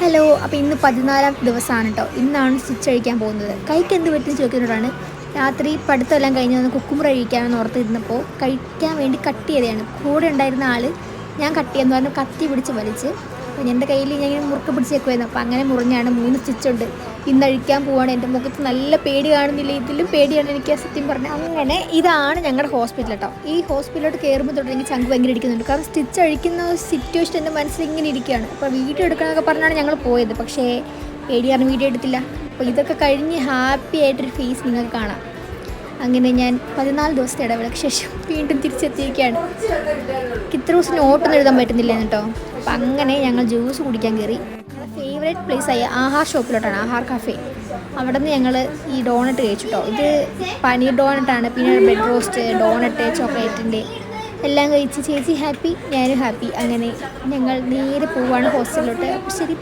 Hello, അപ്പോൾ ഇന്ന് 14-ാം ദിവസമാണ് കേട്ടോ. ഇന്നാണ് സ്റ്റിച്ച് അഴിക്കാൻ പോകുന്നത്. കൈക്ക് എന്ത് പറ്റുമെന്ന് ചോദിക്കുന്നവരാണ്. രാത്രി പഠിത്തമെല്ലാം കഴിഞ്ഞ് വന്ന് കുക്കുമ്പർ കഴിക്കാമെന്ന് ഓർത്തിരുന്നപ്പോൾ കഴിക്കാൻ വേണ്ടി കട്ട് ചെയ്തതാണ്. കൂടെ ഉണ്ടായിരുന്ന ആൾ ഞാൻ കട്ട് ചെയ്യാമെന്ന് പറഞ്ഞ് കത്തി പിടിച്ച് വലിച്ച്. അപ്പോൾ എൻ്റെ കയ്യിൽ ഞാൻ ഇങ്ങനെ മുറുക്കെ പിടിച്ചേക്കുമായിരുന്നു. അപ്പോൾ അങ്ങനെ മുറിഞ്ഞാണ് 3 സ്റ്റിച്ചുണ്ട്. ഇന്ന് അഴിക്കാൻ പോവാണ്. എൻ്റെ മുഖത്ത് നല്ല പേടി കാണുന്നില്ല, ഇതിലും പേടിയാണ് എനിക്ക് സത്യം പറഞ്ഞാൽ. അങ്ങനെ ഇതാണ് ഞങ്ങളുടെ ഹോസ്പിറ്റൽ കേട്ടോ. ഈ ഹോസ്പിറ്റലിലോട്ട് കയറുമ്പോൾ തൊട്ട് എനിക്ക് ചങ്ക് ഭയങ്കര ഇരിക്കുന്നുണ്ട്. കാരണം സ്റ്റിച്ച് അഴിക്കുന്ന സിറ്റുവേഷൻ എൻ്റെ മനസ്സിൽ ഇങ്ങനെ ഇരിക്കുകയാണ്. അപ്പോൾ വീഡിയോ എടുക്കണമെന്നൊക്കെ പറഞ്ഞാണ് ഞങ്ങൾ പോയത്. പക്ഷേ പേടി കാരണം വീഡിയോ എടുത്തില്ല. അപ്പോൾ ഇതൊക്കെ കഴിഞ്ഞ് ഹാപ്പി ആയിട്ടൊരു ഫേസ് നിങ്ങൾക്ക് കാണാം. അങ്ങനെ ഞാൻ 14 ദിവസത്തെ ഇടവേളയ്ക്ക് ശേഷം വീണ്ടും തിരിച്ചെത്തിയിരിക്കുകയാണ്. ഇത്ര ദിവസം നോട്ടൊന്നും എഴുതാൻ പറ്റുന്നില്ല കേട്ടോ. അപ്പം അങ്ങനെ ഞങ്ങൾ ജ്യൂസ് കുടിക്കാൻ കയറി. ഫേവറേറ്റ് പ്ലേസായ ആഹാർ ഷോപ്പിലോട്ടാണ്, ആഹാർ കഫേ. അവിടെ നിന്ന് ഞങ്ങൾ ഈ ഡോണറ്റ് കഴിച്ചു കേട്ടോ. ഇത് പനീർ ഡോണറ്റാണ്, പിന്നെ ബ്രെഡ് റോസ്റ്റ്, ഡോണറ്റ്, ചോക്ലേറ്റിൻ്റെ എല്ലാം കഴിച്ച് ചേച്ചി ഹാപ്പി, ഞാനും ഹാപ്പി. അങ്ങനെ ഞങ്ങൾ നേരെ പോവുകയാണ് ഹോസ്റ്റലിലോട്ട്. ശരി.